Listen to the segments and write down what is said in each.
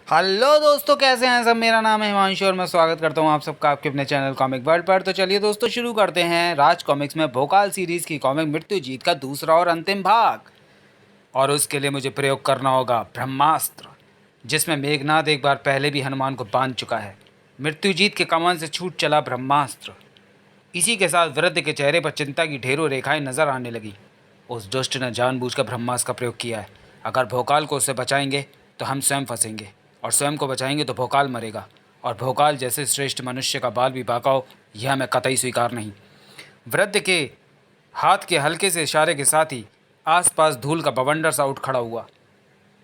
Hello दोस्तों, कैसे हैं सब। मेरा नाम है हिमांशु और मैं स्वागत करता हूं आप सबका आपके अपने चैनल कॉमिक वर्ल्ड पर। तो चलिए दोस्तों, शुरू करते हैं राज कॉमिक्स में भोकाल सीरीज़ की कॉमिक मृत्यु जीत का दूसरा और अंतिम भाग। और उसके लिए मुझे प्रयोग करना होगा ब्रह्मास्त्र, जिसमें मेघनाथ एक बार पहले भी हनुमान को बांध चुका है। मृत्युजीत के कमान से छूट चला ब्रह्मास्त्र। इसी के साथ वृद्ध के चेहरे पर चिंता की ढेरों रेखाएं नजर आने लगी। उस दुष्ट ने जानबूझकर ब्रह्मास्त्र का प्रयोग किया है। अगर भोकाल को उससे बचाएंगे तो हम स्वयं फंसेंगे, और स्वयं को बचाएंगे तो भोकाल मरेगा, और भोकाल जैसे श्रेष्ठ मनुष्य का बाल भी बाका हो, यह मैं कतई स्वीकार नहीं। वृद्ध के हाथ के हल्के से इशारे के साथ ही आसपास धूल का बवंडर सा उठ खड़ा हुआ।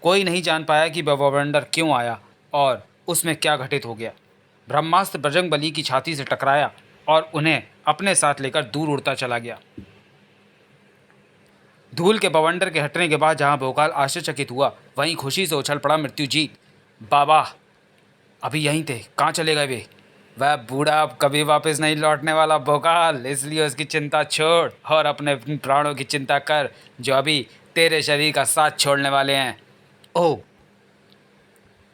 कोई नहीं जान पाया कि वह बवंडर क्यों आया और उसमें क्या घटित हो गया। ब्रह्मास्त्र बजरंगबली की छाती से टकराया और उन्हें अपने साथ लेकर दूर उड़ता चला गया। धूल के बवंडर के हटने के बाद जहां भोकाल आश्चर्यचकित हुआ, वहीं खुशी से उछल पड़ा मृत्युजीत। बाबा, अभी यहीं थे, कहाँ चले गए वे? वह बूढ़ा अब कभी वापस नहीं लौटने वाला भोकाल, इसलिए उसकी चिंता छोड़ और अपने प्राणों की चिंता कर, जो अभी तेरे शरीर का साथ छोड़ने वाले हैं। ओह,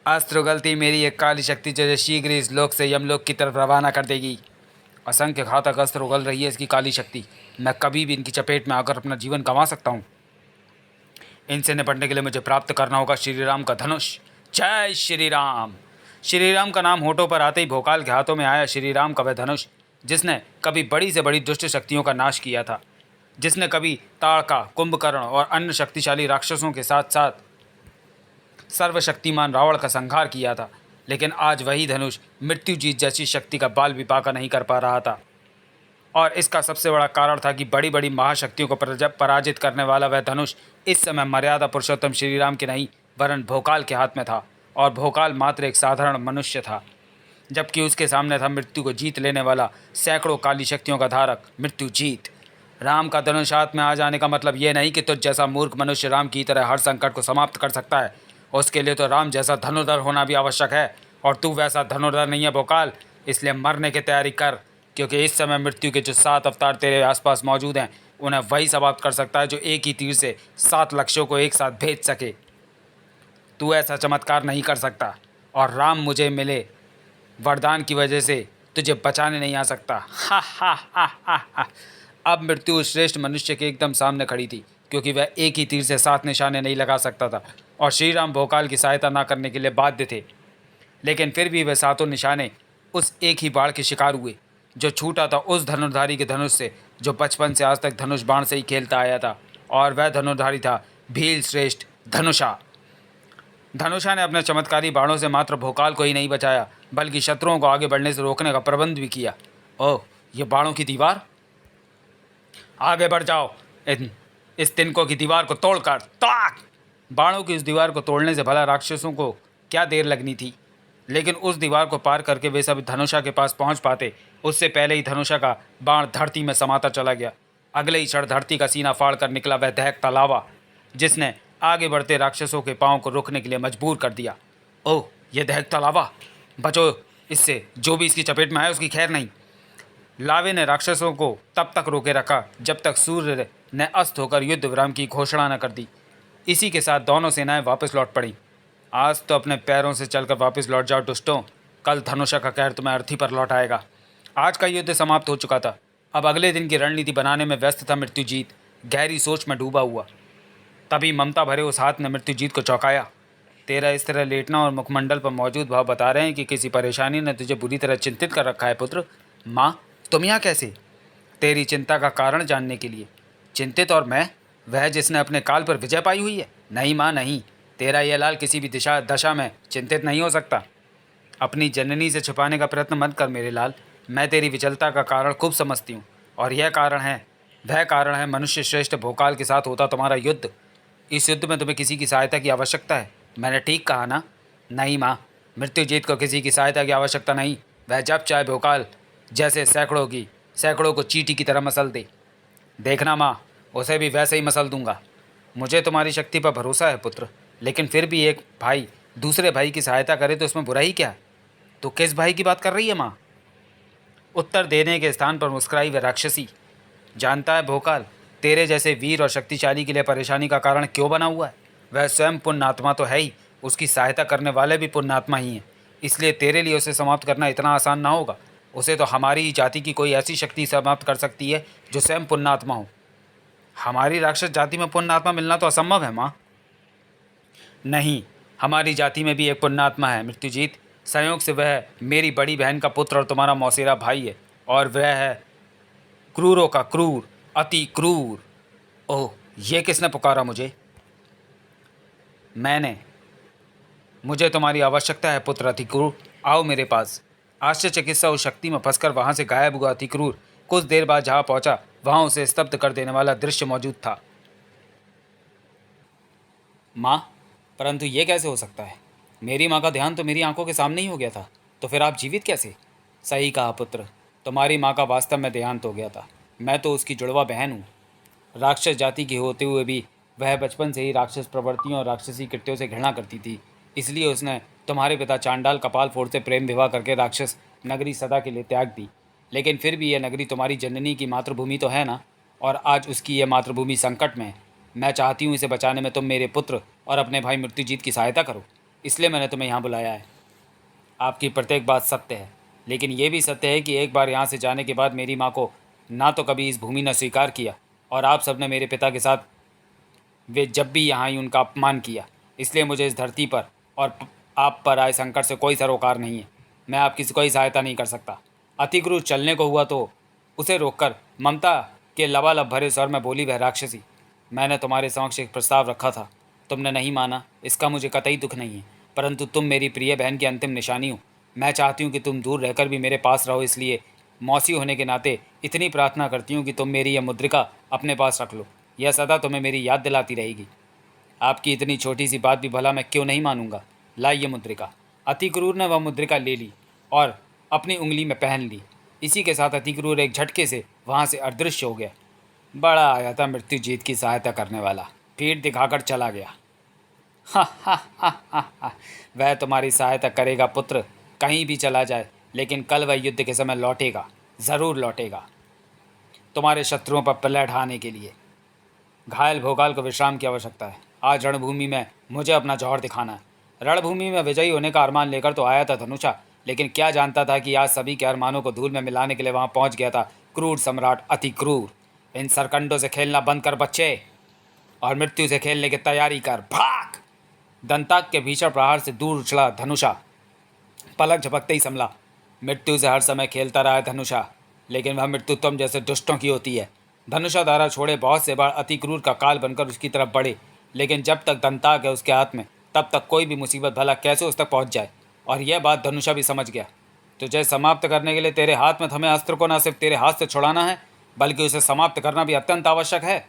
अस्त्र गलती मेरी एक काली शक्ति जो शीघ्र इस लोक से यमलोक की तरफ रवाना कर देगी। असंख्य घातक अस्त्र उगल रही है इसकी काली शक्ति। मैं कभी भी इनकी चपेट में आकर अपना जीवन गंवा सकता हूँ। इनसे निपटने के लिए मुझे प्राप्त करना होगा श्री राम का धनुष। जय श्री राम। श्री राम का नाम होठों पर आते ही भोकाल के हाथों में आया श्री राम का वह धनुष, जिसने कभी बड़ी से बड़ी दुष्ट शक्तियों का नाश किया था, जिसने कभी ताड़का, कुंभकर्ण और अन्य शक्तिशाली राक्षसों के साथ साथ सर्वशक्तिमान रावण का संहार किया था। लेकिन आज वही धनुष मृत्युजीत जैसी शक्ति का बाल भी बाका नहीं कर पा रहा था। और इसका सबसे बड़ा कारण था कि बड़ी बड़ी महाशक्तियों को पराजित करने वाला वह धनुष इस समय मर्यादा पुरुषोत्तम श्री राम के नहीं, वरन भोकाल के हाथ में था। और भोकाल मात्र एक साधारण मनुष्य था, जबकि उसके सामने था मृत्यु को जीत लेने वाला सैकड़ों काली शक्तियों का धारक मृत्युजीत। राम का धनुष हाथ में आ जाने का मतलब यह नहीं कि तुझ जैसा मूर्ख मनुष्य राम की तरह हर संकट को समाप्त कर सकता है। उसके लिए तो राम जैसा धनुर्धर होना भी आवश्यक है, और तू वैसा धनुर्धर नहीं है भोकाल। इसलिए मरने की तैयारी कर, क्योंकि इस समय मृत्यु के जो 7 अवतार तेरे आसपास मौजूद हैं, उन्हें वही समाप्त कर सकता है जो एक ही तीर से 7 लक्ष्यों को एक साथ भेज सके। तू ऐसा चमत्कार नहीं कर सकता, और राम मुझे मिले वरदान की वजह से तुझे बचाने नहीं आ सकता। हा हा हा हा हा। अब मृत्यु उस श्रेष्ठ मनुष्य के एकदम सामने खड़ी थी, क्योंकि वह एक ही तीर से 7 निशाने नहीं लगा सकता था, और श्री राम भोकाल की सहायता न करने के लिए बाध्य थे। लेकिन फिर भी वह 7 निशाने उस एक ही बाण के शिकार हुए, जो छूटा था उस धनुर्धारी के धनुष से, जो बचपन से आज तक धनुष बाण से ही खेलता आया था। और वह धनुर्धारी था भील श्रेष्ठ धनुषा। धनुषा ने अपने चमत्कारी बाणों से मात्र भोकाल को ही नहीं बचाया, बल्कि शत्रुओं को आगे बढ़ने से रोकने का प्रबंध भी किया। ओह, ये बाणों की दीवार! आगे बढ़ जाओ, इस तिनकों की दीवार को तोड़कर ताक! बाणों की उस दीवार को तोड़ने से भला राक्षसों को क्या देर लगनी थी। लेकिन उस दीवार को पार करके वे सब धनुषा के पास पहुंच पाते, उससे पहले ही धनुषा का बाण धरती में समाता चला गया। अगले ही क्षण धरती का सीना फाड़ कर निकला वह दहकता लावा, जिसने आगे बढ़ते राक्षसों के पांव को रुकने के लिए मजबूर कर दिया। ओह, यह दहकता लावा! बचो इससे, जो भी इसकी चपेट में आए उसकी खैर नहीं। लावे ने राक्षसों को तब तक रोके रखा जब तक सूर्य ने अस्त होकर युद्ध विराम की घोषणा न कर दी। इसी के साथ दोनों सेनाएं वापस लौट पड़ी। आज तो अपने पैरों से चलकर वापस लौट जाओ दुष्टों, कल धनुषा का कहर तुम्हें अर्थी पर लौट आएगा। आज का युद्ध समाप्त हो चुका था। अब अगले दिन की रणनीति बनाने में व्यस्त था मृत्युजीत, गहरी सोच में डूबा हुआ। तभी ममता भरे उस हाथ ने मृत्युजीत को चौंकाया। तेरा इस तरह लेटना और मुखमंडल पर मौजूद भाव बता रहे हैं कि किसी परेशानी ने तुझे बुरी तरह चिंतित कर रखा है पुत्र। माँ, तुम यहाँ कैसे? तेरी चिंता का कारण जानने के लिए। चिंतित? और मैं, वह जिसने अपने काल पर विजय पाई हुई है? नहीं माँ, नहीं। तेरा यह लाल किसी भी दशा में चिंतित नहीं हो सकता। अपनी जननी से छुपाने का प्रयत्न मत कर मेरे लाल। मैं तेरी विचलता का कारण खूब समझती हूँ, और वह कारण है मनुष्य श्रेष्ठ भोकाल के साथ होता तुम्हारा युद्ध। इस युद्ध में तुम्हें किसी की सहायता की आवश्यकता है। मैंने ठीक कहा ना? नहीं माँ, मृत्युजीत को किसी की सहायता की आवश्यकता नहीं। वह जब चाहे भोकाल जैसे सैकड़ों को चींटी की तरह मसल दे। देखना माँ, उसे भी वैसे ही मसल दूंगा। मुझे तुम्हारी शक्ति पर भरोसा है पुत्र, लेकिन फिर भी एक भाई दूसरे भाई की सहायता करे तो उसमें बुराई क्या है? तो किस भाई की बात कर रही है माँ? उत्तर देने के स्थान पर मुस्कुराई वह राक्षसी। जानता है भोकाल, तेरे जैसे वीर और शक्तिशाली के लिए परेशानी का कारण क्यों बना हुआ है? वह स्वयं पुण्य आत्मा तो है ही, उसकी सहायता करने वाले भी पुण्यात्मा ही हैं, इसलिए तेरे लिए उसे समाप्त करना इतना आसान ना होगा। उसे तो हमारी ही जाति की कोई ऐसी शक्ति समाप्त कर सकती है जो स्वयं पुण्यात्मा हो। हमारी राक्षस जाति में पुण्यात्मा मिलना तो असंभव है माँ। नहीं, हमारी जाति में भी एक पुण्यात्मा है मृत्युजीत। संयोग से वह मेरी बड़ी बहन का पुत्र और तुम्हारा मौसेरा भाई है, और वह है क्रूरों का क्रूर, अति क्रूर। ओह, ये किसने पुकारा मुझे? मैंने। मुझे तुम्हारी आवश्यकता है पुत्र अति क्रूर, आओ मेरे पास। आश्चर्य चिकित्सा उस शक्ति में फंसकर वहां से गायब हुआ अति क्रूर कुछ देर बाद जहां पहुंचा वहां उसे स्तब्ध कर देने वाला दृश्य मौजूद था। माँ, परंतु ये कैसे हो सकता है? मेरी माँ का ध्यान तो मेरी आंखों के सामने ही हो गया था, तो फिर आप जीवित कैसे? सही कहा पुत्र, तुम्हारी माँ का वास्तव में देहांत हो गया था। मैं तो उसकी जुड़वा बहन हूँ। राक्षस जाति की होते हुए भी वह बचपन से ही राक्षस प्रवृत्तियों और राक्षसी कृत्यों से घृणा करती थी। इसलिए उसने तुम्हारे पिता चांडाल कपाल फोड़ से प्रेम विवाह करके राक्षस नगरी सदा के लिए त्याग दी। लेकिन फिर भी यह नगरी तुम्हारी जननी की मातृभूमि तो है ना, और आज उसकी यह मातृभूमि संकट में है। मैं चाहती हूँ इसे बचाने में तुम मेरे पुत्र और अपने भाई मृत्युजीत की सहायता करो, इसलिए मैंने तुम्हें यहाँ बुलाया है। आपकी प्रत्येक बात सत्य है, लेकिन ये भी सत्य है कि एक बार यहाँ से जाने के बाद मेरी माँ को ना तो कभी इस भूमि ने स्वीकार किया, और आप सबने मेरे पिता के साथ वे जब भी यहाँ ही उनका अपमान किया। इसलिए मुझे इस धरती पर और आप पर आए संकट से कोई सरोकार नहीं है। मैं आपकी कोई सहायता नहीं कर सकता। अतिक्रूर चलने को हुआ तो उसे रोककर ममता के लबालब भरे स्वर में बोली वह राक्षसी, मैंने तुम्हारे समक्ष एक प्रस्ताव रखा था, तुमने नहीं माना। इसका मुझे कतई दुख नहीं है, परंतु तुम मेरी प्रिय बहन की अंतिम निशानी हो। मैं चाहती हूँ कि तुम दूर रहकर भी मेरे पास रहो, इसलिए मौसी होने के नाते इतनी प्रार्थना करती हूँ कि तुम मेरी यह मुद्रिका अपने पास रख लो। यह सदा तुम्हें मेरी याद दिलाती रहेगी। आपकी इतनी छोटी सी बात भी भला मैं क्यों नहीं मानूंगा। लाइए मुद्रिका। अतिक्रूर ने वह मुद्रिका ले ली और अपनी उंगली में पहन ली। इसी के साथ अतिक्रूर एक झटके से वहाँ से अदृश्य हो गया। बड़ा आया था मृत्युजीत की सहायता करने वाला, पीठ दिखाकर चला गया। हा हा हा हा हा। वह तुम्हारी सहायता करेगा पुत्र, कहीं भी चला जाए, लेकिन कल वह युद्ध के समय लौटेगा, ज़रूर लौटेगा, तुम्हारे शत्रुओं पर पल्ले ढाने के लिए। घायल भोगाल को विश्राम की आवश्यकता है। आज रणभूमि में मुझे अपना जौहर दिखाना है। रणभूमि में विजयी होने का अरमान लेकर तो आया था धनुषा, लेकिन क्या जानता था कि आज सभी के अरमानों को धूल में मिलाने के लिए वहां पहुंच गया था क्रूर सम्राट अति क्रूर। इन सरकंडों से खेलना बंद कर बच्चे, और मृत्यु से खेलने की तैयारी कर, भाग। दंताक के भीषण प्रहार से दूर उछला धनुषा, पलक झपकते ही संभला। मृत्यु से हर समय खेलता रहा है धनुषा, लेकिन वह मृत्यु तुम जैसे दुष्टों की होती है। धनुषा द्वारा छोड़े बहुत से बार अति क्रूर का काल बनकर उसकी तरफ बढ़े, लेकिन जब तक दंताक है उसके हाथ में, तब तक कोई भी मुसीबत भला कैसे उस तक पहुंच जाए। और यह बात धनुषा भी समझ गया। तुझे समाप्त करने के लिए तेरे हाथ में थमे अस्त्र को न सिर्फ तेरे हाथ से छुड़ाना है, बल्कि उसे समाप्त करना भी अत्यंत आवश्यक है।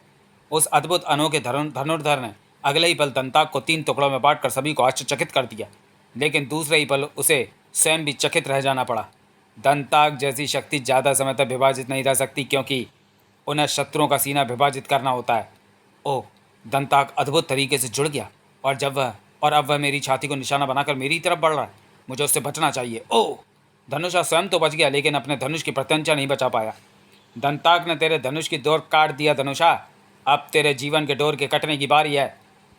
उस अद्भुत अनोखे धनुर्धर ने अगले ही पल दंताक को 3 टुकड़ों में बांटकर सभी को आश्चर्यचकित कर दिया, लेकिन दूसरे ही पल उसे स्वयं भी चकित रह जाना पड़ा। दंताक जैसी शक्ति ज़्यादा समय तक विभाजित नहीं रह सकती, क्योंकि उन्हें शत्रुओं का सीना विभाजित करना होता है। ओह, दंताक अद्भुत तरीके से जुड़ गया, और अब वह मेरी छाती को निशाना बनाकर मेरी तरफ बढ़ रहा है। मुझे उससे बचना चाहिए। ओह, धनुषा स्वयं तो बच गया, लेकिन अपने धनुष की प्रत्यंचा नहीं बचा पाया। दंताक ने तेरे धनुष की डोर काट दिया धनुषा, अब तेरे जीवन के डोर के कटने की बारी है।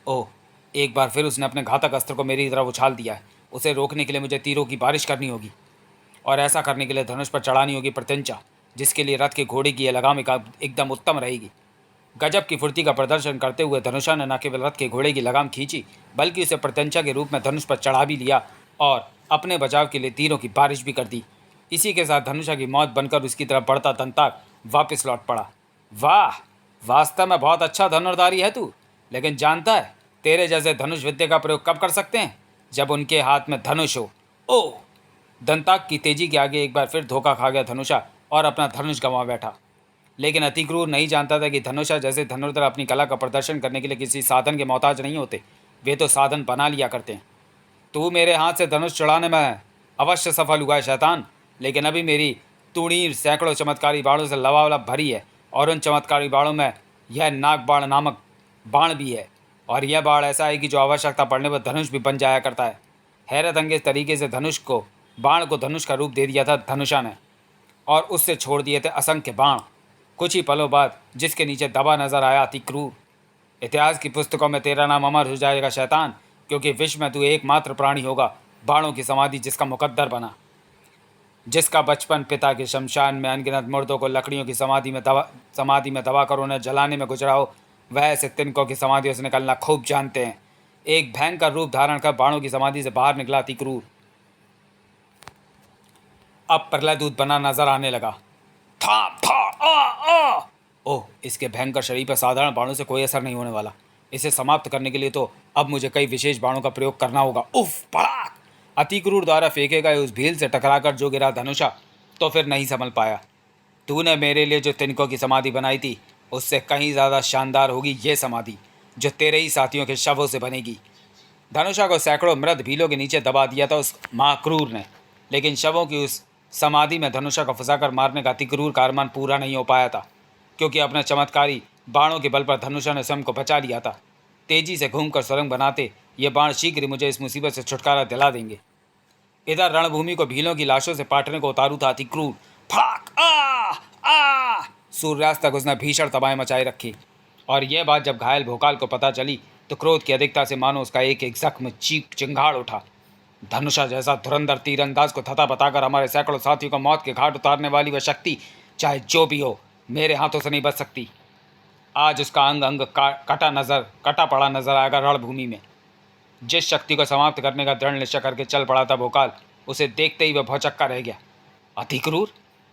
ओह, एक बार फिर उसने अपने घातक अस्त्र को मेरी तरफ उछाल दिया है। उसे रोकने के लिए मुझे तीरों की बारिश करनी होगी, और ऐसा करने के लिए धनुष पर चढ़ानी होगी प्रत्यंचा, जिसके लिए रथ के घोड़े की यह लगाम एकदम उत्तम रहेगी। गजब की फुर्ती का प्रदर्शन करते हुए धनुषा ने न केवल रथ के घोड़े की लगाम खींची, बल्कि उसे प्रत्यंचा के रूप में धनुष पर चढ़ा भी लिया और अपने बचाव के लिए तीरों की बारिश भी कर दी। इसी के साथ धनुषा की मौत बनकर उसकी तरफ बढ़ता दंताक वापस लौट पड़ा। वाह, वास्तव में बहुत अच्छा धनुर्धारी है तू, लेकिन जानता है तेरे जैसे धनुष विद्या का प्रयोग कब कर सकते हैं? जब उनके हाथ में धनुष हो। ओह, दंताक की तेजी के आगे एक बार फिर धोखा खा गया धनुषा और अपना धनुष गंवा बैठा। लेकिन अतिक्रूर नहीं जानता था कि धनुषा जैसे धनुर्धर अपनी कला का प्रदर्शन करने के लिए किसी साधन के मोहताज नहीं होते, वे तो साधन बना लिया करते हैं। तू मेरे हाथ से धनुष चढ़ाने में अवश्य सफल हुआ है शैतान, लेकिन अभी मेरी तुड़ीर सैकड़ों चमत्कारी बाणों से लबालब भरी है, और उन चमत्कारी बाणों में यह नाग बाण नामक बाण भी है, और यह बाण ऐसा है कि जो आवश्यकता पड़ने पर धनुष भी बन जाया करता है। हैरत अंगेज तरीके से बाण को धनुष का रूप दे दिया था धनुषा ने, और उससे छोड़ दिए थे असंख्य बाण। कुछ ही पलों बाद जिसके नीचे दबा नजर आया अति क्रूर। इतिहास की पुस्तकों में तेरा नाम अमर हो जाएगा शैतान, क्योंकि विश्व में तू एकमात्र प्राणी होगा बाणों की समाधि जिसका मुकद्दर बना, जिसका बचपन पिता के शमशान में अनगिनत मुर्दों को लकड़ियों की समाधि में दबा कर उन्हें जलाने में गुजरा हो। वह ऐसे तिनकों की समाधियों से निकलना खूब जानते हैं। एक भयंकर रूप धारण कर बाणों की समाधि से बाहर निकला अति क्रूर अब प्रलयदूत बना नजर आने लगा। था था आ ओह, इसके भयंकर शरीर पर साधारण बाणों से कोई असर नहीं होने वाला। इसे समाप्त करने के लिए तो अब मुझे कई विशेष बाणों का प्रयोग करना होगा। उफ, पड़ाक! अति क्रूर द्वारा फेंके गए उस भील से टकराकर जो गिरा धनुषा तो फिर नहीं संभल पाया। तूने मेरे लिए जो तिनकों की समाधि बनाई थी उससे कहीं ज़्यादा शानदार होगी ये समाधि जो तेरे ही साथियों के शवों से बनेगी। धनुषा को सैकड़ों मृत भीलों के नीचे दबा दिया था उस महाक्रूर ने, लेकिन शवों की उस समाधि में धनुषा को फंसाकर मारने का अति क्रूर का अरमान पूरा नहीं हो पाया था, क्योंकि अपने चमत्कारी बाणों के बल पर धनुषा ने स्वयं को बचा लिया था। तेजी से घूमकर सुरंग बनाते ये बाण शीघ्र ही मुझे इस मुसीबत से छुटकारा दिला देंगे। इधर रणभूमि को भीलों की लाशों से पाटने को उतारू था अति क्रूर। फड़ाक! आ सूर्यास्त तक उसने भीषण तबाही मचाई रखी, और यह बात जब घायल भोकाल को पता चली तो क्रोध की अधिकता से मानो उसका एक एक जख्म चीख चिंगाड़ उठा। धनुषा जैसा धुरंधर तीरंदाज को थता बताकर हमारे सैकड़ों साथियों को मौत के घाट उतारने वाली वह शक्ति चाहे जो भी हो मेरे हाथों से नहीं बच सकती। आज उसका अंग अंग कटा पड़ा नजर आएगा रणभूमि में। जिस शक्ति को समाप्त करने का दृढ़ निश्चय करके चल पड़ा था भोकाल, उसे देखते ही वह भौचक्का रह गया। अति क्रूर?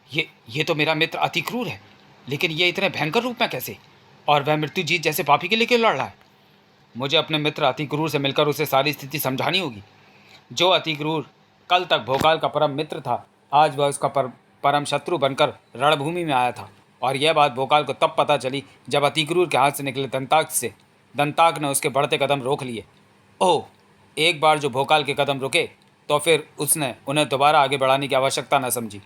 ये तो मेरा मित्र अति क्रूर है, लेकिन ये इतने भयंकर रूप में कैसे? और वह मृत्यु जीत जैसे पापी के लिए क्यों लड़ रहा है? मुझे अपने मित्र अति क्रूर से मिलकर उसे सारी स्थिति समझानी होगी। जो अति क्रूर कल तक भोकाल का परम मित्र था, आज वह उसका परम शत्रु बनकर रणभूमि में आया था। और यह बात भोकाल को तब पता चली जब अति क्रूर के हाथ से निकले दंताक ने उसके बढ़ते कदम रोक लिए। ओह, एक बार जो भोकाल के कदम रुके तो फिर उसने उन्हें दोबारा आगे बढ़ाने की आवश्यकता न समझी।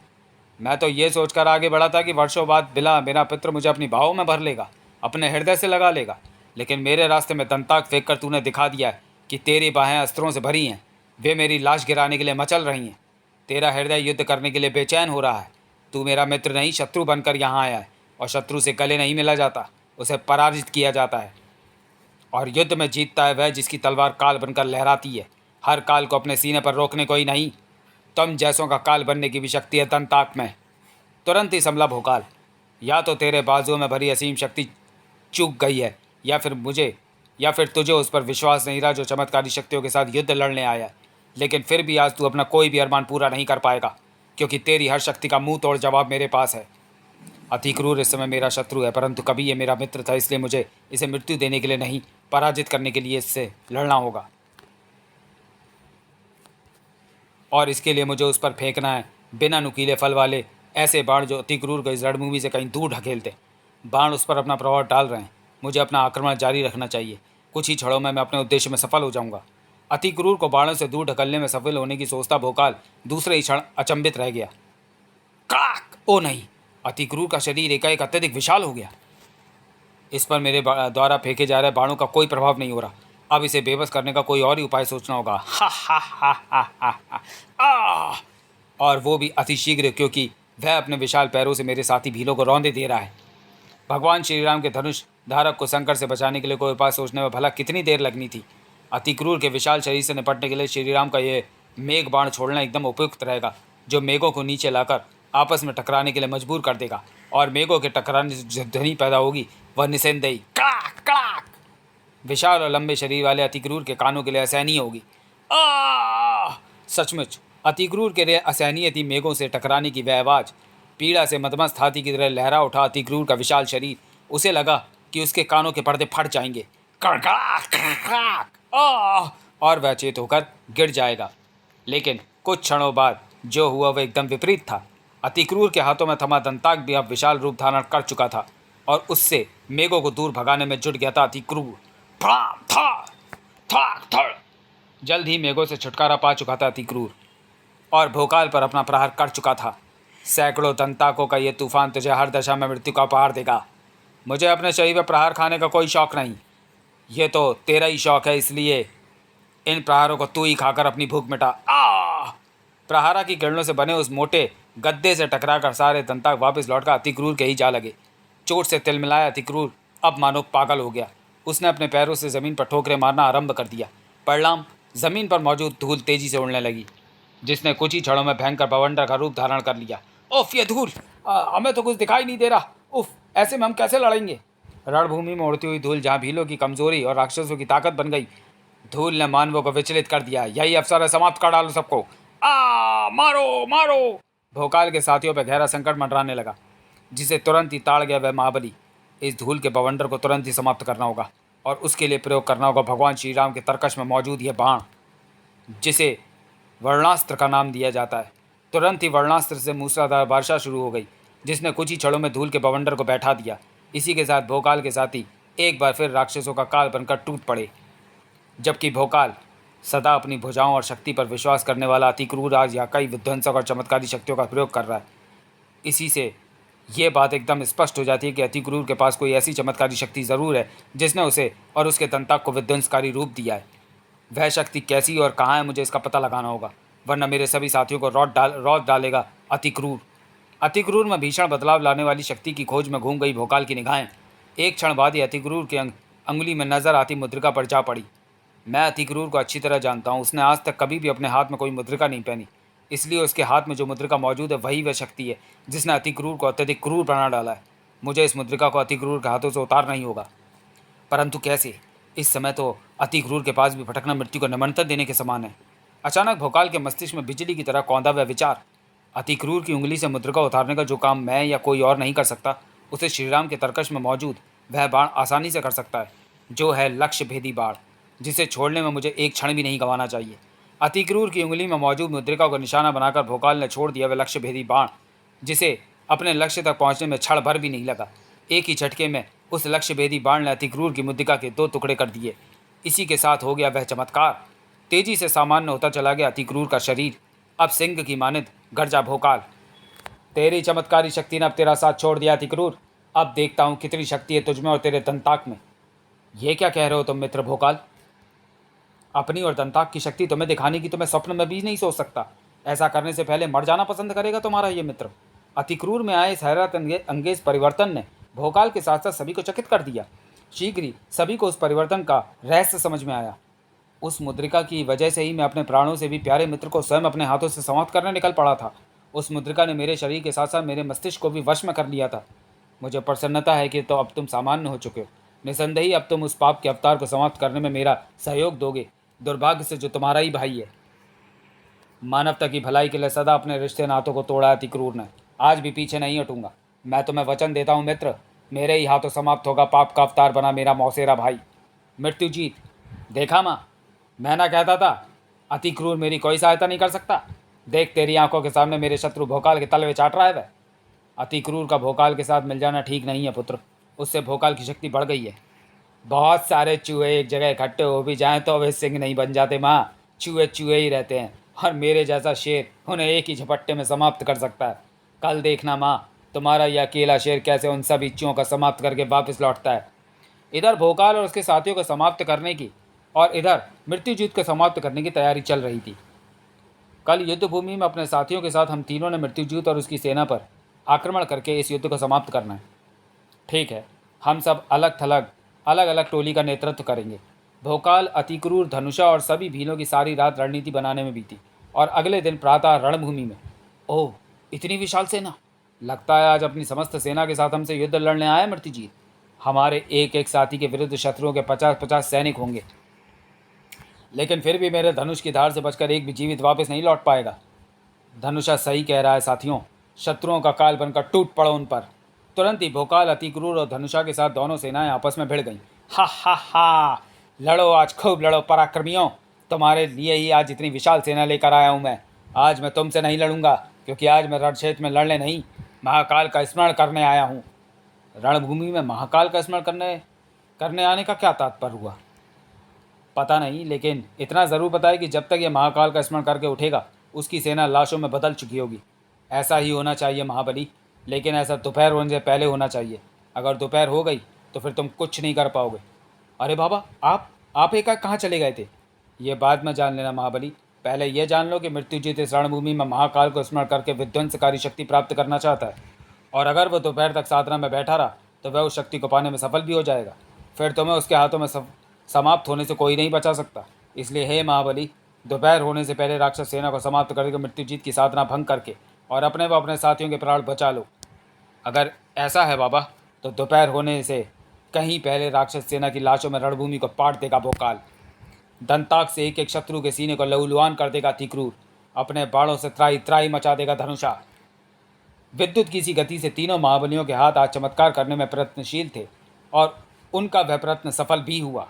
मैं तो ये सोचकर आगे बढ़ा था कि वर्षों बाद मेरा पित्र मुझे अपनी बाहों में भर लेगा, अपने हृदय से लगा लेगा, लेकिन मेरे रास्ते में दंताक फेंक कर तूने दिखा दिया है कि तेरी बाहें अस्त्रों से भरी हैं। वे मेरी लाश गिराने के लिए मचल रही हैं। तेरा हृदय युद्ध करने के लिए बेचैन हो रहा है। तू मेरा मित्र नहीं, शत्रु बनकर यहाँ आया है, और शत्रु से गले नहीं मिला जाता, उसे पराजित किया जाता है। और युद्ध में जीतता है वह जिसकी तलवार काल बनकर लहराती है। हर काल को अपने सीने पर रोकने को ही नहीं, तुम जैसों का काल बनने की भी शक्ति है दंताक में। तुरंत ही संभला भोकाल, या तो तेरे बाजुओं में भरी असीम शक्ति चूक गई है, या फिर तुझे उस पर विश्वास नहीं रहा जो चमत्कारी शक्तियों के साथ युद्ध लड़ने आया है। लेकिन फिर भी आज तू अपना कोई भी अरमान पूरा नहीं कर पाएगा, क्योंकि तेरी हर शक्ति का मुंह तोड़ जवाब मेरे पास है। अति क्रूर इस समय मेरा शत्रु है, परंतु कभी ये मेरा मित्र था, इसलिए मुझे इसे मृत्यु देने के लिए नहीं, पराजित करने के लिए इससे लड़ना होगा। और इसके लिए मुझे उस पर फेंकना है बिना नुकीले फल वाले ऐसे बाण जो अति क्रूर को इस रणभूमि से कहीं दूर ढकेलते। बाण उस पर अपना प्रभाव डाल रहे हैं, मुझे अपना आक्रमण जारी रखना चाहिए। कुछ ही क्षणों में मैं अपने उद्देश्य में सफल हो जाऊंगा। अति क्रूर को बाणों से दूर ढकलने में सफल होने की सोचता भोकाल दूसरे ही क्षण अचंभित रह गया। क्राक! ओ नहीं, अति क्रूर का शरीर एकाएक अत्यधिक विशाल हो गया। इस पर मेरे द्वारा फेंके जा रहे बाणों का कोई प्रभाव नहीं हो रहा। अब इसे बेबस करने का कोई और ही उपाय सोचना होगा। हा हा हा हा हा हा। और वो भी अतिशीघ्र, क्योंकि वह अपने विशाल पैरों से मेरे साथी भीलों को रौंदे दे रहा है। भगवान श्री राम के धनुष धारक को संकट से बचाने के लिए कोई उपाय सोचने में भला कितनी देर लगनी थी। अति क्रूर के विशाल शरीर से निपटने के लिए श्री राम का ये मेघ बाण छोड़ना एकदम उपयुक्त रहेगा, जो मेघों को नीचे लाकर आपस में टकराने के लिए मजबूर कर देगा। और मेघों के टकराने से जो ध्वनि पैदा होगी वह निसंदेही क्लाक क्लाक विशाल और लंबे शरीर वाले अति क्रूर के कानों के लिए असहनीय होगी। सचमुच अति क्रूर के लिए असहनीय थी मेघों से टकराने की वह आवाज़। पीड़ा से मदमस्त हाथी की तरह लहरा उठा अति क्रूर का विशाल शरीर। उसे लगा कि उसके कानों के पर्दे फट जाएंगे। और वह चेत होकर गिर जाएगा। लेकिन कुछ क्षणों बाद जो हुआ वह एकदम विपरीत था। अति क्रूर के हाथों में थमा दंताक भी अब विशाल रूप धारण कर चुका था और उससे मेघों को दूर भगाने में जुट गया था अति क्रूर। जल्द ही मेघों से छुटकारा पा चुका था अति क्रूर और भोकाल पर अपना प्रहार कर चुका था। सैकड़ों दंताकों का ये तूफान तुझे हर दशा में मृत्यु का उपहार देगा। मुझे अपने शरीर पर प्रहार खाने का कोई शौक़ नहीं, ये तो तेरा ही शौक़ है, इसलिए इन प्रहारों को तू ही खाकर अपनी भूख मिटा। प्रहारा की किरणों से बने उस मोटे गद्दे से टकराकर सारे दंताक वापस लौटकर अति क्रूर के ही जा लगे। चोट से तिलमिलाया अति क्रूर अब मानो पागल हो गया। उसने अपने पैरों से ज़मीन पर ठोकरें मारना आरंभ कर दिया। परिणाम जमीन पर मौजूद धूल तेजी से उड़ने लगी, जिसने कुछ ही क्षणों में भयंकर बवंडर का रूप धारण कर लिया। उफ, ये धूल! हमें तो कुछ दिखाई नहीं दे रहा। उफ, ऐसे में हम कैसे लड़ेंगे? रणभूमि में उड़ती हुई धूल जहाँ भीलों की कमजोरी और राक्षसों की ताकत बन गई, धूल ने मानवों को विचलित कर दिया। यही अवसर है, समाप्त कर डालो सबको। मारो मारो! भोकाल के साथियों पर गहरा संकट मंडराने लगा, जिसे तुरंत ही ताड़ गया वह महाबली। इस धूल के बवंडर को तुरंत ही समाप्त करना होगा, और उसके लिए प्रयोग करना होगा भगवान श्री राम के तरकश में मौजूद यह बाण, जिसे वर्णास्त्र का नाम दिया जाता है। तुरंत ही वर्णास्त्र से मूसलाधार वर्षा शुरू हो गई, जिसने कुछ ही क्षणों में धूल के बवंडर को बैठा दिया। इसी के साथ भोकाल के साथी एक बार फिर राक्षसों का काल बनकर टूट पड़े, जबकि भोकाल सदा अपनी भुजाओं और शक्ति पर विश्वास करने वाला अति क्रूर आज या कई विध्वंसक और चमत्कारी शक्तियों का प्रयोग कर रहा है। इसी से ये बात एकदम स्पष्ट हो जाती है कि अति क्रूर के पास कोई ऐसी चमत्कारी शक्ति ज़रूर है जिसने उसे और उसके दंताक को विध्वंसकारी रूप दिया है। वह शक्ति कैसी और कहाँ है, मुझे इसका पता लगाना होगा, वरना मेरे सभी साथियों को रौंद डालेगा अति क्रूर। अति क्रूर में भीषण बदलाव लाने वाली शक्ति की खोज में घूम गई भोकाल की निगाहें। एक क्षण बाद ही अति क्रूर की अंगुली में नजर आती मुद्रिका पर जा पड़ी। मैं अति क्रूर को अच्छी तरह जानता हूँ। उसने आज तक कभी भी अपने हाथ में कोई मुद्रिका नहीं पहनी, इसलिए उसके हाथ में जो मुद्रिका मौजूद है वही वह शक्ति है जिसने अति क्रूर को अत्यधिक क्रूर बना डाला है। मुझे इस मुद्रिका को अति क्रूर के हाथों से उतारना ही होगा, परंतु कैसे? इस समय तो अति क्रूर के पास भी भटकना मृत्यु को निमंत्रण देने के समान है। अचानक भोकाल के मस्तिष्क में बिजली की तरह कौंधा वह विचार, अति क्रूर की उंगली से मुद्रिका उतारने का जो काम मैं या कोई और नहीं कर सकता, उसे श्रीराम के तरकश में मौजूद वह बाण आसानी से कर सकता है, जो है लक्ष्य भेदी बाण, जिसे छोड़ने में मुझे एक क्षण भी नहीं गंवाना चाहिए। अति क्रूर की उंगली में मौजूद मुद्रिका को निशाना बनाकर भोकाल ने छोड़ दिया वह लक्ष्य भेदी बाण, जिसे अपने लक्ष्य तक पहुंचने में क्षण भर भी नहीं लगा। एक ही झटके में उस लक्ष्य भेदी बाण ने अति क्रूर की मुद्रिका के 2 टुकड़े कर दिए। इसी के साथ हो गया वह चमत्कार। तेजी से सामान्य होता चला गया अति क्रूर का शरीर। अब सिंह की मानित गरजा भोकाल, तेरी चमत्कारी शक्ति ने अब तेरा साथ छोड़ दिया अति क्रूर। अब देखता हूँ कितनी शक्ति है तुझमें और तेरे दंताक में। ये क्या कह रहे हो तुम मित्र भोकाल? अपनी और दंताक की शक्ति तुम्हें दिखाने की तो मैं स्वप्न में भी नहीं सोच सकता। ऐसा करने से पहले मर जाना पसंद करेगा तुम्हारा ये मित्र। अति क्रूर में आए इस हैरत अंगेज परिवर्तन ने भोकाल के साथ साथ सभी को चकित कर दिया। शीघ्र ही सभी को उस परिवर्तन का रहस्य समझ में आया। उस मुद्रिका की वजह से ही मैं अपने प्राणों से भी प्यारे मित्र को स्वयं अपने हाथों से समाप्त करने निकल पड़ा था। उस मुद्रिका ने मेरे शरीर के साथ साथ मेरे मस्तिष्क को भी वश में कर लिया था। मुझे प्रसन्नता है कि तो अब तुम सामान्य हो चुके हो। निसंदेह ही अब तुम उस पाप के अवतार को समाप्त करने में मेरा सहयोग दोगे, दुर्भाग्य से जो तुम्हारा ही भाई है। मानवता की भलाई के लिए सदा अपने रिश्ते नातों को तोड़ा अति क्रूर ने। आज भी पीछे नहीं हटूंगा। मैं तुम्हें वचन देता हूँ मित्र, मेरे ही हाथों समाप्त होगा पाप का अवतार बना मेरा मौसेरा भाई मृत्युजीत। देखा माँ, मैं ना कहता था अति क्रूर मेरी कोई सहायता नहीं कर सकता। देख तेरी आंखों के सामने मेरे शत्रु भोकाल के तलवे चाट रहा है वह। अति क्रूर का भोकाल के साथ मिल जाना ठीक नहीं है पुत्र। उससे भोकाल की शक्ति बढ़ गई है। बहुत सारे चूहे एक जगह इकट्ठे हो भी जाएं तो वे सिंह नहीं बन जाते माँ। चूहे चूहे ही रहते हैं और मेरे जैसा शेर उन्हें एक ही झपट्टे में समाप्त कर सकता है। कल देखना माँ, तुम्हारा यह अकेला शेर कैसे उन सभी चूहों का समाप्त करके वापस लौटता है। इधर भोकाल और उसके साथियों को समाप्त करने की और इधर मृत्युजीत को समाप्त करने की तैयारी चल रही थी। कल युद्ध भूमि में अपने साथियों के साथ हम तीनों ने मृत्युजीत और उसकी सेना पर आक्रमण करके इस युद्ध को समाप्त करना है। ठीक है, हम सब अलग अलग टोली का नेतृत्व करेंगे। भोकाल, अति क्रूर, धनुषा और सभी भीलों की सारी रात रणनीति बनाने में बीती और अगले दिन प्रातः रणभूमि में। ओह, इतनी विशाल सेना! लगता है आज अपनी समस्त सेना के साथ हमसे युद्ध लड़ने आए मृत्युजीत। हमारे एक एक साथी के विरुद्ध शत्रुओं के 50-50 सैनिक होंगे, लेकिन फिर भी मेरे धनुष की धार से बचकर एक भी जीवित वापस नहीं लौट पाएगा। धनुषा सही कह रहा है साथियों, शत्रुओं का काल बनकर टूट पड़ो उन पर। तुरंत ही भोकाल, अति क्रूर और धनुषा के साथ दोनों सेनाएं आपस में भिड़ गईं। हा, लड़ो आज, खूब लड़ो पराक्रमियों। तुम्हारे लिए ही आज इतनी विशाल सेना लेकर आया हूँ मैं। आज मैं तुमसे नहीं लड़ूंगा, क्योंकि आज मैं रणक्षेत्र में लड़ने नहीं, महाकाल का स्मरण करने आया हूँ। रणभूमि में महाकाल का स्मरण करने आने का क्या तात्पर्य हुआ पता नहीं, लेकिन इतना ज़रूर पता है कि जब तक ये महाकाल का स्मरण करके उठेगा उसकी सेना लाशों में बदल चुकी होगी। ऐसा ही होना चाहिए महाबली, लेकिन ऐसा दोपहर होने से पहले होना चाहिए। अगर दोपहर हो गई तो फिर तुम कुछ नहीं कर पाओगे। अरे बाबा, आप एकाएक कहाँ चले गए थे? ये बाद में जान लेना महाबली। पहले यह जान लो कि मृत्युजीत इस रणभूमि में महाकाल को स्मरण करके विध्वंसकारी शक्ति प्राप्त करना चाहता है, और अगर वह दोपहर तक साधना में बैठा रहा तो वह उस शक्ति को पाने में सफल भी हो जाएगा। फिर तुम्हें उसके हाथों में समाप्त होने से कोई नहीं बचा सकता। इसलिए हे महाबली, दोपहर होने से पहले राक्षस सेना को समाप्त करके मृत्युजीत की साधना भंग करके और अपने व अपने साथियों के प्राण बचा लो। अगर ऐसा है बाबा, तो दोपहर होने से कहीं पहले राक्षस सेना की लाशों में रणभूमि को पाट देगा भोकाल। दंताक से एक एक शत्रु के सीने को लहूलुहान कर देगा तिक्रूर। अपने बाणों से त्राही त्राही मचा देगा धनुषा। विद्युत की सी गति से तीनों महाबलियों के हाथ आज चमत्कार करने में प्रयत्नशील थे और उनका वह प्रयत्न सफल भी हुआ।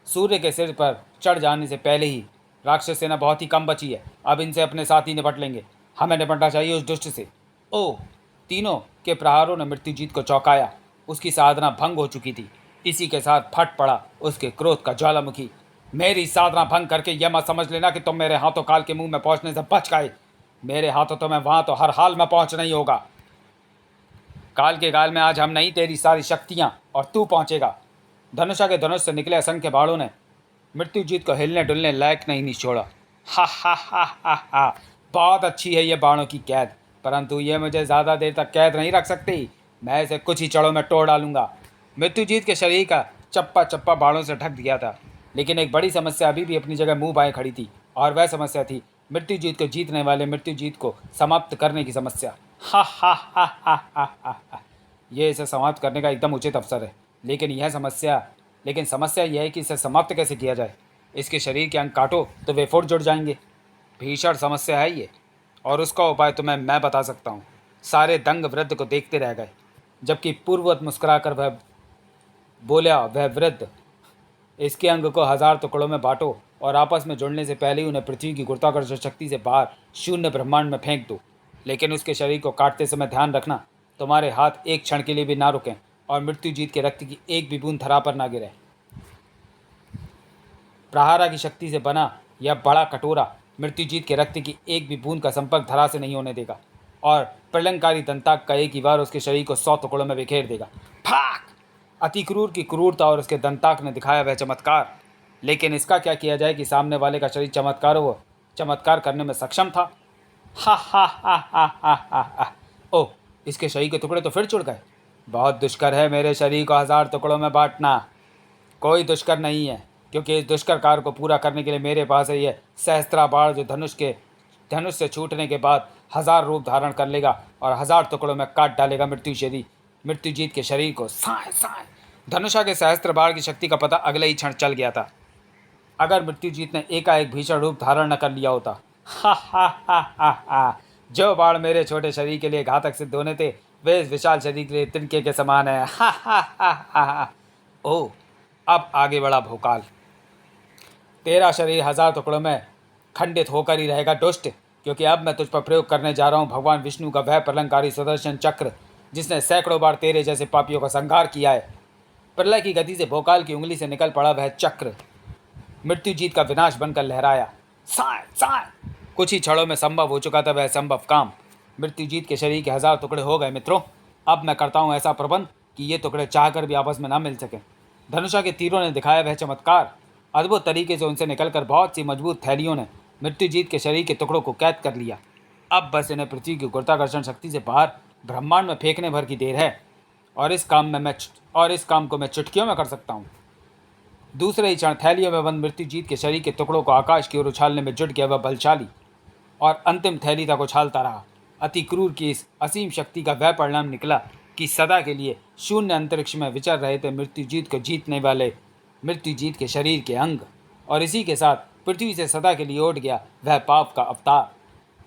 सूर्य के सिर पर चढ़ जाने से पहले ही राक्षस सेना बहुत ही कम बची है। अब इनसे अपने साथ ही निपट लेंगे। हमें निपटना चाहिए उस दुष्ट से। ओह! तीनों के प्रहारों ने मृत्युजीत को चौंकाया। उसकी साधना भंग हो चुकी थी। इसी के साथ फट पड़ा उसके क्रोध का ज्वालामुखी। मेरी साधना भंग करके यह मत समझ लेना कि तुम मेरे हाथों काल के मुंह में पहुंचने से बच गए। मेरे हाथों तो मैं वहां तो हर हाल में पहुंचना ही होगा। काल के गाल में आज हम नहीं, तेरी सारी शक्तियां और तू पहुंचेगा। धनुषा के धनुष से निकले असंख्य बाणों ने मृत्युजीत को हिलने डुलने लायक नहीं छोड़ा। हा हा हा हा हा, बहुत अच्छी है ये बाणों की कैद, परंतु ये मुझे ज़्यादा देर तक कैद नहीं रख सकती। मैं इसे कुछ ही चढ़ों में तोड़ डालूंगा। मृत्युजीत के शरीर का चप्पा चप्पा बाणों से ढक दिया था, लेकिन एक बड़ी समस्या अभी भी अपनी जगह मुंह बाएं खड़ी थी, और वह समस्या थी मृत्युजीत को जीतने वाले मृत्युजीत को समाप्त करने की समस्या। हा हा हा हा हा हा, ये इसे समाप्त करने का एकदम उचित अवसर है, लेकिन समस्या यह है कि इसे समाप्त कैसे किया जाए। इसके शरीर के अंग काटो तो वे फुट जुड़ जाएंगे। भीषण समस्या है ये, और उसका उपाय तुम्हें मैं बता सकता हूँ। सारे दंग वृद्ध को देखते रह गए, जबकि पूर्ववत मुस्कुराकर वह बोला, वह वृद्ध, इसके अंग को 1000 टुकड़ों में बांटो और आपस में जुड़ने से पहले ही उन्हें पृथ्वी की गुरुत्वाकर्षण शक्ति से बाहर शून्य ब्रह्मांड में फेंक दो। लेकिन उसके शरीर को काटते समय ध्यान रखना, तुम्हारे हाथ एक क्षण के लिए भी ना रुकें और मृत्युजीत के रक्त की एक भी बूंद धरा पर ना गिरे। प्रहारा की शक्ति से बना यह बड़ा कटोरा मृत्युजीत के रक्त की एक भी बूंद का संपर्क धरा से नहीं होने देगा और प्रलंकारी दंताक का एक ही बार उसके शरीर को 100 टुकड़ों में बिखेर देगा। फाक! अति क्रूर की क्रूरता और उसके दंताक ने दिखाया वह चमत्कार, लेकिन इसका क्या किया जाए कि सामने वाले का शरीर चमत्कार करने में सक्षम था। हा हा हा हा हा हा हा। ओह! इसके शरीर के टुकड़े तो फिर जुड़ गए। बहुत दुष्कर है मेरे शरीर को 1000 टुकड़ों में बांटना। कोई दुष्कर नहीं है, क्योंकि इस दुष्कर कार्य को पूरा करने के लिए मेरे पास है यह सहस्त्रा बाण, जो धनुष से छूटने के बाद 1000 रूप धारण कर लेगा और 1000 टुकड़ों में काट डालेगा मृत्युजीत के शरीर को। साए साए। धनुषा के सहस्त्र बाण की शक्ति का पता अगले ही क्षण चल गया था। अगर मृत्युजीत ने एकाएक भीषण रूप धारण न कर लिया होता, हा हा हा हा हा, जो बाण मेरे छोटे शरीर के लिए घातक सिद्ध होने थे, वे इस विशाल शरीर के लिए तिनके के समान है। हा हा हा हा हा। ओह! अब आगे बढ़ा भोकाल। तेरा शरीर 1000 टुकड़ों में खंडित होकर ही रहेगा दुष्ट, क्योंकि अब मैं तुझ पर प्रयोग करने जा रहा हूँ भगवान विष्णु का वह प्रलंकारी सुदर्शन चक्र, जिसने सैकड़ों बार तेरे जैसे पापियों का संहार किया है। प्रलय की गति से भोकाल की उंगली से निकल पड़ा वह चक्र मृत्युजीत का विनाश बनकर लहराया। साए साए। कुछ ही क्षणों में संभव हो चुका था वह संभव काम। मृत्युजीत के शरीर के 1000 टुकड़े हो गए। मित्रों, अब मैं करता हूँ ऐसा प्रबंध कि ये टुकड़े चाहकर भी आपस में ना मिल सकें। धनुषा के तीरों ने दिखाया वह चमत्कार। अद्भुत तरीके से उनसे निकलकर बहुत सी मजबूत थैलियों ने मृत्युजीत के शरीर के टुकड़ों को कैद कर लिया। अब बस इन्हें पृथ्वी की गुरुत्वाकर्षण शक्ति से बाहर ब्रह्मांड में फेंकने भर की देर है, और इस काम को मैं चुटकियों में कर सकता हूँ। दूसरे ही क्षण थैलियों में बंद मृत्युजीत के शरीर के टुकड़ों को आकाश की ओर उछालने में जुट गया वह बलशाली, और अंतिम थैली तक उछालता रहा। अति क्रूर की इस असीम शक्ति का वह परिणाम निकला कि सदा के लिए शून्य अंतरिक्ष में विचर रहे थे मृत्युजीत को जीतने वाले मृत्युजीत के शरीर के अंग, और इसी के साथ पृथ्वी से सदा के लिए उठ गया वह पाप का अवतार।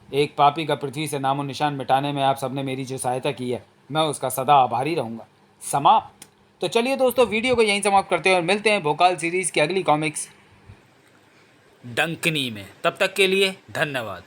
एक पापी का पृथ्वी से नामो निशान मिटाने में आप सबने मेरी जो सहायता की है, मैं उसका सदा आभारी रहूँगा। समाप्त। तो चलिए दोस्तों, वीडियो को यहीं समाप्त करते हैं और मिलते हैं भोकाल सीरीज़ की अगली कॉमिक्स डंकनी में। तब तक के लिए धन्यवाद।